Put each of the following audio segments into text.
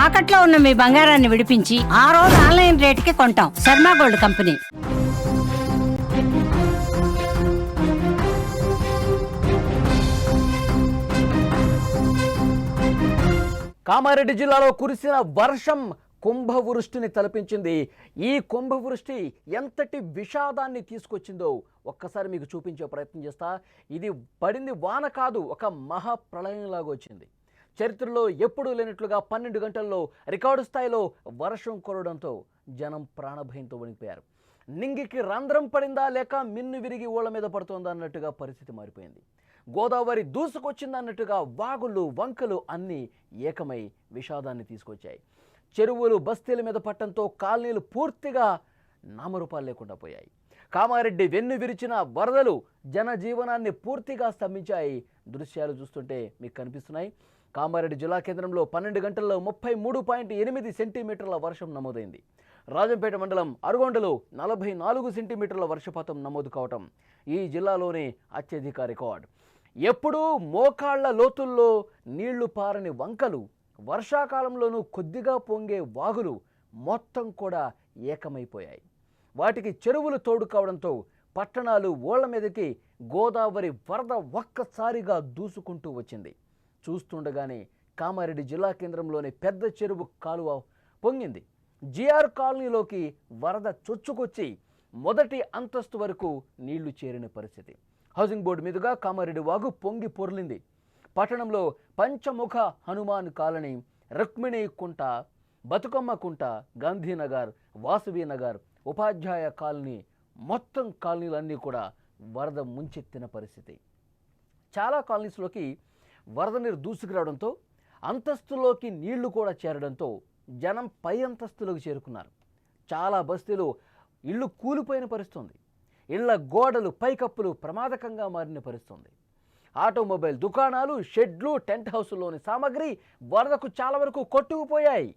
తాకట్లో ఉన్న మీ బంగారాన్ని విడిపించి ఆ రోజు ఆన్లైన్ రేటుకి కొంటాం. Sharma gold company. కామారెడ్డి జిల్లాలో కురిసిన వర్షం కుంభవృష్టిని తలపించింది. ఈ కుంభవృష్టి ఎంతటి విషాదాన్ని తీసుకొచ్చిందో ఒక్కసారి మీకు చూపించే ప్రయత్నం చేస్తా. ఇది పడింది వాన కాదు, ఒక మహాప్రళయంలాగా వచ్చింది. చరిత్రలో ఎప్పుడూ లేనట్లుగా 12 గంటల్లో రికార్డు స్థాయిలో వర్షం కురవడంతో జనం ప్రాణభయంతో వణికిపోయారు. నింగికి రంధ్రం పడిందా లేక మిన్ను విరిగి ఓళ్ల మీద పడుతోందా అన్నట్టుగా పరిస్థితి మారిపోయింది. గోదావరి దూసుకొచ్చిందన్నట్టుగా వాగులు వంకలు అన్నీ ఏకమై విషాదాన్ని తీసుకొచ్చాయి. చెరువులు బస్తీల మీద పట్టడంతో కాలనీలు పూర్తిగా నామరూపాలు లేకుండా పోయాయి. కామారెడ్డి వెన్ను విరిచిన వరదలు జనజీవనాన్ని పూర్తిగా స్తంభించాయి. దృశ్యాలు చూస్తుంటే మీకు కనిపిస్తున్నాయి. కామారెడ్డి జిల్లా కేంద్రంలో 12 గంటల్లో 33.8 సెంటీమీటర్ల వర్షం నమోదైంది. రాజంపేట మండలం అరుగొండలో 44 సెంటీమీటర్ల వర్షపాతం నమోదు కావటం ఈ జిల్లాలోనే అత్యధిక రికార్డు. ఎప్పుడూ మోకాళ్ల లోతుల్లో నీళ్లు పారని వంకలు, వర్షాకాలంలోనూ కొద్దిగా పొంగే వాగులు మొత్తం కూడా ఏకమైపోయాయి. వాటికి చెరువులు తోడు కావడంతో పట్టణాలు ఓళ్ల మీదకి గోదావరి వరద ఒక్కసారిగా దూసుకుంటూ వచ్చింది. చూస్తుండగానే కామారెడ్డి జిల్లా కేంద్రంలోని పెద్ద చెరువు కాలువ పొంగింది. జిఆర్ కాలనీలోకి వరద చొచ్చుకొచ్చి మొదటి అంతస్తు వరకు నీళ్లు చేరిన పరిస్థితి. హౌసింగ్ బోర్డు మీదుగా కామారెడ్డి వాగు పొంగి పొర్లింది. పట్టణంలో పంచముఖ హనుమాన్ కాలనీ, రుక్మిణి కుంట, బతుకమ్మ కుంట, గాంధీనగర్, వాసవీనగర్, ఉపాధ్యాయ కాలనీ, మొత్తం కాలనీలన్నీ కూడా వరద ముంచెత్తిన పరిస్థితి. చాలా కాలనీస్లోకి వరద నీరు దూసుకురావడంతో అంతస్తులోకి నీళ్లు కూడా చేరడంతో జనం పై అంతస్తులకు చేరుకున్నారు. చాలా బస్తీలు ఇళ్ళు కూలిపోయిన పరిస్థితుంది. ఇళ్ల గోడలు, పైకప్పులు ప్రమాదకంగా మారిన పరిస్థితుంది. ఆటోమొబైల్ దుకాణాలు, షెడ్లు, టెంట్ హౌస్లోని సామాగ్రి వరదకు చాలా వరకు కొట్టుకుపోయాయి.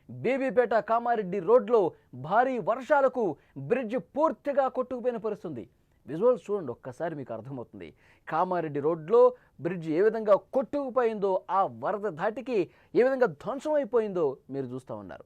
బీబీపేట కామారెడ్డి రోడ్లో భారీ వర్షాలకు బ్రిడ్జ్ పూర్తిగా కొట్టుకుపోయిన పరిస్థితుంది. విజువల్స్ చూడండి, ఒక్కసారి మీకు అర్థమవుతుంది. కామారెడ్డి రోడ్లో బ్రిడ్జ్ ఏ విధంగా కొట్టుకుపోయిందో, ఆ వరద ధాటికి ఏ విధంగా ధ్వంసం అయిపోయిందో మీరు చూస్తూ ఉన్నారు.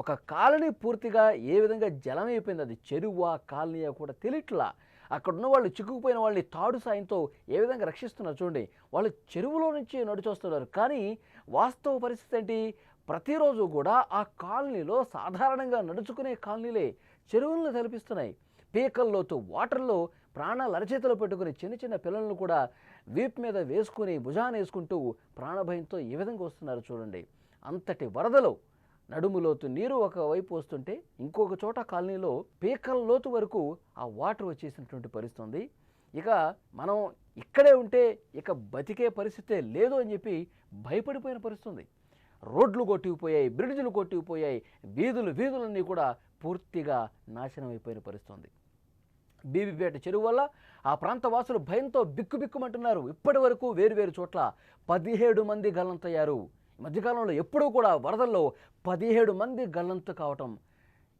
ఒక కాలనీ పూర్తిగా ఏ విధంగా జలమైపోయింది, అది చెరువా కాలనీ కూడా తెలియట్లా. అక్కడ ఉన్న వాళ్ళు చిక్కుకుపోయిన వాళ్ళని తాడు సాయంతో ఏ విధంగా రక్షిస్తున్నారు చూడండి. వాళ్ళు చెరువులో నుంచి నడిచొస్తున్నారు. కానీ వాస్తవ పరిస్థితి ఏంటి? ప్రతిరోజు కూడా ఆ కాలనీలో సాధారణంగా నడుచుకునే కాలనీలే చెరువులను తలపిస్తున్నాయి. పీకల్లోతు వాటర్లో ప్రాణాలు అరచేతిలో పెట్టుకుని చిన్న చిన్న పిల్లలను కూడా వీపు మీద వేసుకుని భుజాన వేసుకుంటూ ప్రాణభయంతో ఏ విధంగా వస్తున్నారు చూడండి. అంతటి వరదలో నడుములోతు నీరు ఒకవైపు వస్తుంటే ఇంకొక చోట కాలనీలో పీకల లోతు వరకు ఆ వాటర్ వచ్చేసినటువంటి పరిస్థితి. ఇక మనం ఇక్కడే ఉంటే ఇక బతికే పరిస్థితే లేదు అని చెప్పి భయపడిపోయిన పరిస్థితి. రోడ్లు కొట్టుకుపోయాయి, బ్రిడ్జ్లు కొట్టుకుపోయాయి, వీధులన్నీ కూడా పూర్తిగా నాశనం అయిపోయిన పరిస్థితి. బీబీపేట చెరువు వల్ల ఆ ప్రాంత వాసులు భయంతో బిక్కుబిక్కుమంటున్నారు. ఇప్పటి వరకు వేరువేరు చోట్ల 17 మంది గల్లంతయ్యారు. మధ్యకాలంలో ఎప్పుడూ కూడా వరదల్లో 17 మంది గల్లంతు కావటం,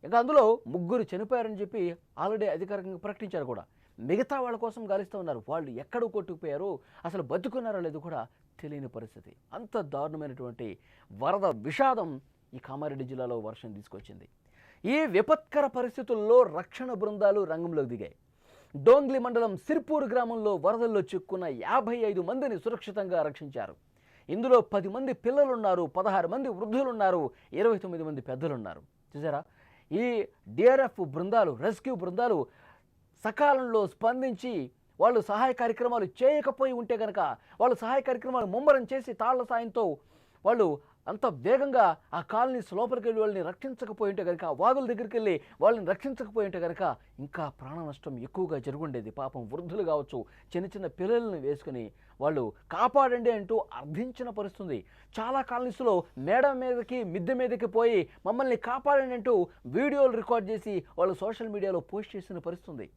ఇక అందులో 3 చనిపోయారని చెప్పి ఆల్రెడీ అధికారికంగా ప్రకటించారు కూడా. మిగతా వాళ్ళ కోసం గాలిస్తూ ఉన్నారు. వాళ్ళు ఎక్కడ కొట్టుకుపోయారు, అసలు బతుకున్నారో లేదో కూడా తెలియని పరిస్థితి. అంత దారుణమైనటువంటి వరద విషాదం ఈ కామారెడ్డి జిల్లాలో వర్షం తీసుకొచ్చింది. ఈ విపత్కర పరిస్థితుల్లో రక్షణ బృందాలు రంగంలోకి దిగాయి. డోంగ్లి మండలం సిర్పూర్ గ్రామంలో వరదల్లో చిక్కున్న 55 మందిని సురక్షితంగా రక్షించారు. ఇందులో 10 మంది పిల్లలున్నారు, 16 మంది వృద్ధులున్నారు, 29 మంది పెద్దలున్నారు. చూసారా, ఈ డిఆర్ఎఫ్ బృందాలు, రెస్క్యూ బృందాలు సకాలంలో స్పందించి వాళ్ళు సహాయ కార్యక్రమాలు చేయకపోయి ఉంటే కనుక, వాళ్ళు సహాయ కార్యక్రమాలు ముమ్మరం చేసి తాళ్ల సాయంతో వాళ్ళు అంత వేగంగా ఆ కాలనీస్ లోపలికి వెళ్ళి వాళ్ళని రక్షించకపోయి ఉంటే కనుక, వాగుల దగ్గరికి వెళ్ళి వాళ్ళని రక్షించకపోయి ఉంటే కనుక ఇంకా ప్రాణ నష్టం ఎక్కువగా జరుగుండేది. పాపం వృద్ధులు కావచ్చు, చిన్న చిన్న పిల్లలను వేసుకుని వాళ్ళు కాపాడండి అంటూ అర్థించిన పరిస్థితి. చాలా కాలనీస్లో మేడ మీదకి, మిద్దె మీదకి పోయి మమ్మల్ని కాపాడండి అంటూ వీడియోలు రికార్డ్ చేసి వాళ్ళు సోషల్ మీడియాలో పోస్ట్ చేసిన పరిస్థితి.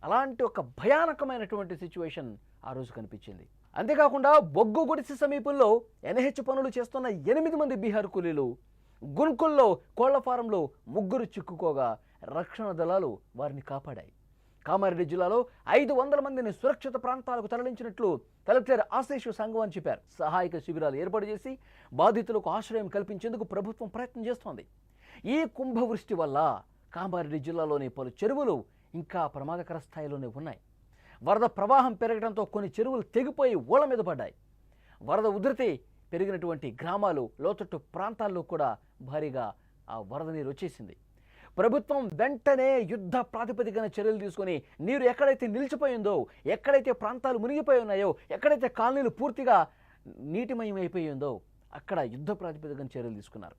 అలాంటి ఒక భయానకమైనటువంటి సిచ్యువేషన్ ఆ రోజు కనిపించింది. అంతేకాకుండా బొగ్గు గుడిసె సమీపంలో ఎన్హెచ్ పనులు చేస్తున్న 8 మంది బీహార్ కూలీలు గున్కుల్లో కోళ్ల ఫారంలో 3 చిక్కుకోగా రక్షణ దళాలు వారిని కాపాడాయి. కామారెడ్డి జిల్లాలో 500 మందిని సురక్షిత ప్రాంతాలకు తరలించినట్లు కలెక్టర్ ఆశీష్ సంఘం చెప్పారు. సహాయక శిబిరాలు ఏర్పాటు చేసి బాధితులకు ఆశ్రయం కల్పించేందుకు ప్రభుత్వం ప్రయత్నం చేస్తోంది. ఈ కుంభవృష్టి వల్ల కామారెడ్డి జిల్లాలోని పలు చెరువులు ఇంకా ప్రమాదకర స్థాయిలోనే ఉన్నాయి. వరద ప్రవాహం పెరగడంతో కొన్ని చెరువులు తెగిపోయి ఊళ్ళ మీద పడ్డాయి. వరద ఉధృతి పెరిగినటువంటి గ్రామాలు, లోతట్టు ప్రాంతాల్లో కూడా భారీగా ఆ వరద నీరు వచ్చేసింది. ప్రభుత్వం వెంటనే యుద్ధ ప్రాతిపదికన చర్యలు తీసుకొని నీరు ఎక్కడైతే నిలిచిపోయిందో, ఎక్కడైతే ప్రాంతాలు మునిగిపోయి ఉన్నాయో, ఎక్కడైతే కాలనీలు పూర్తిగా నీటిమయం అయిపోయిందో అక్కడ యుద్ధ ప్రాతిపదికన చర్యలు తీసుకున్నారు.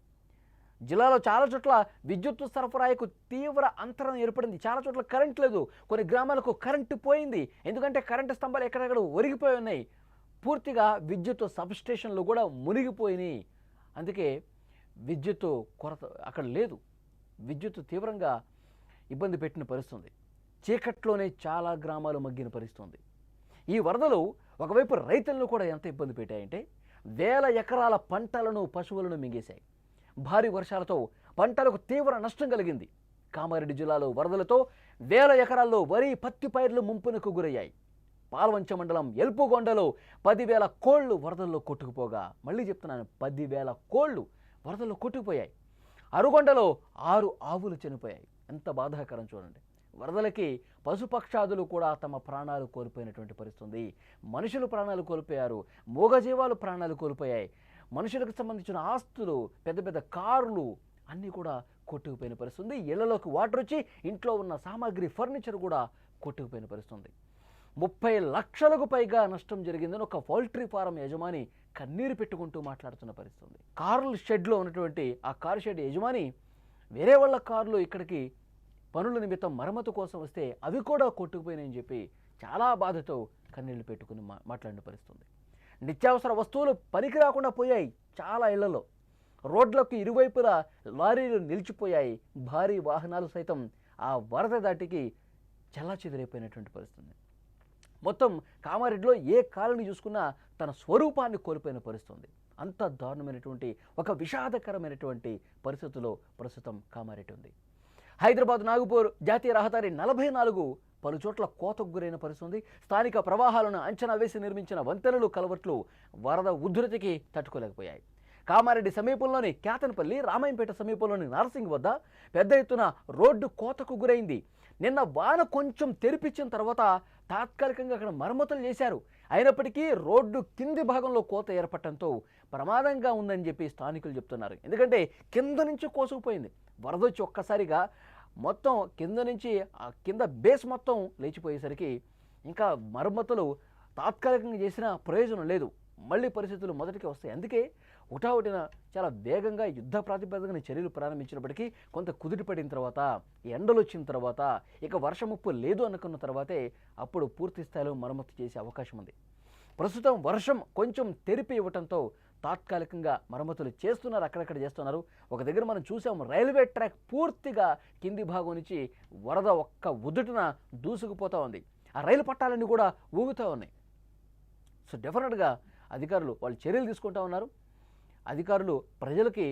జిల్లాలో చాలా చోట్ల విద్యుత్ సరఫరాకు తీవ్ర అంతరం ఏర్పడింది. చాలా చోట్ల కరెంట్ లేదు. కొన్ని గ్రామాలకు కరెంటు పోయింది. ఎందుకంటే కరెంటు స్తంభాలు ఎక్కడెక్కడ ఒరిగిపోయి ఉన్నాయి. పూర్తిగా విద్యుత్ సబ్స్టేషన్లు కూడా మునిగిపోయినాయి. అందుకే విద్యుత్ కొరత అక్కడ లేదు. విద్యుత్ తీవ్రంగా ఇబ్బంది పెట్టిన పరిస్థితుంది. చీకట్లోనే చాలా గ్రామాలు మగ్గిన పరిస్థితుంది. ఈ వరదలు ఒకవైపు రైతులను కూడా ఎంత ఇబ్బంది పెట్టాయంటే వేల ఎకరాల పంటలను, పశువులను మింగేశాయి. భారీ వర్షాలతో పంటలకు తీవ్ర నష్టం కలిగింది. కామారెడ్డి జిల్లాలో వరదలతో వేల ఎకరాల్లో వరి, పత్తి పైర్లు ముంపునకు గురయ్యాయి. పాల్వంచ మండలం ఎల్పుగొండలో 10,000 కోళ్లు వరదల్లో కొట్టుకుపోగా, మళ్ళీ చెప్తున్నాను, 10,000 కోళ్లు వరదల్లో కొట్టుకుపోయాయి. అరుగొండలో 6 ఆవులు చనిపోయాయి. ఎంత బాధాకరం చూడండి. వరదలకి పశుపక్షాదులు కూడా తమ ప్రాణాలు కోల్పోయినటువంటి పరిస్థితుంది. మనుషులు ప్రాణాలు కోల్పోయారు. మూగజీవాలు ప్రాణాలు కోల్పోయాయి. మనుషులకు సంబంధించిన ఆస్తులు, పెద్ద పెద్ద కార్లు అన్నీ కూడా కొట్టుకుపోయిన పరిస్థితుంది. ఇళ్లలోకి వాటర్ వచ్చి ఇంట్లో ఉన్న సామాగ్రి, ఫర్నిచర్ కూడా కొట్టుకుపోయిన పరిస్థితుంది. 30 లక్షలకు పైగా నష్టం జరిగిందని ఒక పౌల్ట్రీ ఫారం యజమాని కన్నీరు పెట్టుకుంటూ మాట్లాడుతున్న పరిస్థితుంది. కార్ల షెడ్లో ఉన్నటువంటి ఆ కారు షెడ్ యజమాని వేరే వాళ్ళ కార్లు ఇక్కడికి పనుల నిమిత్తం మరమ్మతు కోసం వస్తే అవి కూడా కొట్టుకుపోయినాయని చెప్పి చాలా బాధతో కన్నీళ్లు పెట్టుకుని మాట్లాడిన పరిస్థితుంది. నిత్యావసర వస్తువులు పనికి రాకుండా పోయాయి. చాలా ఇళ్లలో రోడ్లకు ఇరువైపులా లారీలు నిలిచిపోయాయి. భారీ వాహనాలు సైతం ఆ వరద దాటికి చెల్లాచెదిరైపోయినటువంటి పరిస్థితి. మొత్తం కామారెడ్డిలో ఏ కాలనీ చూసుకున్నా తన స్వరూపాన్ని కోల్పోయిన పరిస్థితుంది. అంత దారుణమైనటువంటి, ఒక విషాదకరమైనటువంటి పరిస్థితుల్లో ప్రస్తుతం కామారెడ్డి ఉంది. హైదరాబాద్ నాగపూర్ జాతీయ రహదారి 44 పలు చోట్ల కోతకు గురైన పరిస్థితుంది. స్థానిక ప్రవాహాలను అంచనా వేసి నిర్మించిన వంతెనలు, కలవట్లు వరద ఉధృతికి తట్టుకోలేకపోయాయి. కామారెడ్డి సమీపంలోని కేతన్పల్లి, రామాయంపేట సమీపంలోని నార్సింగ్ వద్ద పెద్ద ఎత్తున రోడ్డు కోతకు గురైంది. నిన్న వాన కొంచెం తెరిపించిన తర్వాత తాత్కాలికంగా అక్కడ మరమ్మతులు చేశారు. అయినప్పటికీ రోడ్డు కింది భాగంలో కోత ఏర్పడటంతో ప్రమాదంగా ఉందని చెప్పి స్థానికులు చెప్తున్నారు. ఎందుకంటే కింద నుంచి కోసుకుపోయింది. వరద వచ్చి ఒక్కసారిగా మొత్తం కింద నుంచి కింద బేస్ మొత్తం లేచిపోయేసరికి ఇంకా మరమ్మతులు తాత్కాలికంగా చేసిన ప్రయోజనం లేదు. మళ్ళీ పరిస్థితులు మొదటికి వస్తాయి. అందుకే హుటాహుటిన చాలా వేగంగా యుద్ధ ప్రాతిపదికన చర్యలు ప్రారంభించినప్పటికీ కొంత కుదిరిపడిన తర్వాత, ఎండలు వచ్చిన తర్వాత, ఇక వర్షముప్పు లేదు అనుకున్న తర్వాతే అప్పుడు పూర్తి స్థాయిలో మరమ్మతు చేసే అవకాశం ఉంది. ప్రస్తుతం వర్షం కొంచెం తెరిపి ఇవ్వడంతో తాత్కాలికంగా మరమ్మతులు చేస్తున్నారు, అక్కడక్కడ చేస్తున్నారు. ఒక దగ్గర మనం చూసాము, రైల్వే ట్రాక్ పూర్తిగా కింది భాగం నుంచి వరద ఒక్క ఉదుటిన దూసుకుపోతూ ఉంది. ఆ రైలు పట్టాలన్నీ కూడా ఊగుతూ ఉన్నాయి. సో డెఫినెట్గా అధికారులు వాళ్ళు చర్యలు తీసుకుంటూ ఉన్నారు. అధికారులు ప్రజలకి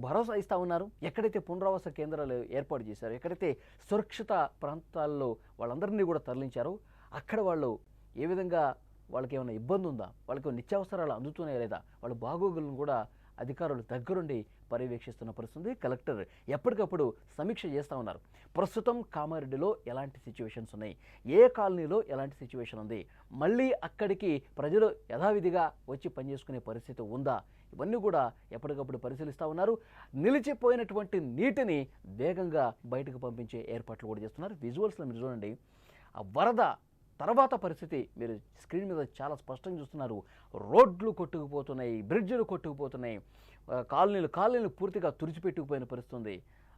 భరోసా ఇస్తూ ఉన్నారు. ఎక్కడైతే పునరావాస కేంద్రాలు ఏర్పాటు చేశారో, ఎక్కడైతే సురక్షిత ప్రాంతాల్లో వాళ్ళందరినీ కూడా తరలించారో అక్కడ వాళ్ళు ఏ విధంగా, వాళ్ళకి ఏమైనా ఇబ్బంది ఉందా, వాళ్ళకి నిత్యావసరాలు అందుతున్నాయా లేదా, వాళ్ళ బాగోగులను కూడా అధికారులు దగ్గరుండి పర్యవేక్షిస్తున్న పరిస్థితి. కలెక్టర్ ఎప్పటికప్పుడు సమీక్ష చేస్తూ ఉన్నారు. ప్రస్తుతం కామారెడ్డిలో ఎలాంటి సిచ్యువేషన్స్ ఉన్నాయి, ఏ కాలనీలో ఎలాంటి సిచ్యువేషన్ ఉంది, మళ్ళీ అక్కడికి ప్రజలు యథావిధిగా వచ్చి పనిచేసుకునే పరిస్థితి ఉందా, ఇవన్నీ కూడా ఎప్పటికప్పుడు పరిశీలిస్తూ ఉన్నారు. నిలిచిపోయినటువంటి నీటిని వేగంగా బయటకు పంపించే ఏర్పాట్లు కూడా చేస్తున్నారు. విజువల్స్లో మీరు చూడండి, ఆ వరద తర్వాత పరిస్థితి మీరు స్క్రీన్ మీద చాలా స్పష్టంగా చూస్తున్నారు. రోడ్లు కొట్టుకుపోతున్నాయి, బ్రిడ్జ్లు కొట్టుకుపోతున్నాయి, కాలనీలు పూర్తిగా తుడిచిపెట్టుకుపోయిన పరిస్థితి.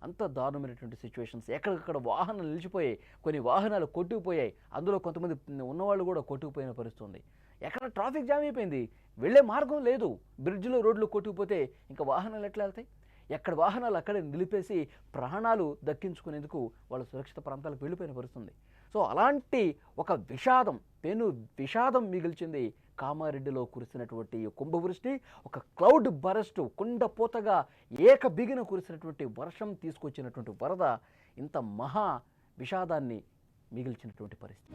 అంత దారుణమైనటువంటి సిచ్యువేషన్స్. ఎక్కడికక్కడ వాహనాలు నిలిచిపోయాయి, కొన్ని వాహనాలు కొట్టుకుపోయాయి, అందులో కొంతమంది ఉన్నవాళ్ళు కూడా కొట్టుకుపోయిన పరిస్థితి. ఎక్కడ ట్రాఫిక్ జామ్ అయిపోయింది, వెళ్ళే మార్గం లేదు. బ్రిడ్జ్లు, రోడ్లు కొట్టుకుపోతే ఇంకా వాహనాలు ఎట్లా వెళ్తాయి? ఎక్కడ వాహనాలు అక్కడే నిలిపేసి ప్రాణాలు దక్కించుకునేందుకు వాళ్ళు సురక్షిత ప్రాంతాలకు వెళ్ళిపోయిన పరిస్థితి. సో అలాంటి ఒక విషాదం మిగిల్చింది కామారెడ్డిలో కురిసినటువంటి కుంభవృష్టి. ఒక క్లౌడ్ బరస్ట్, కుండపోతగా బిగిన కురిసినటువంటి వర్షం తీసుకొచ్చినటువంటి వరద ఇంత మహా విషాదాన్ని మిగిల్చినటువంటి పరిస్థితి.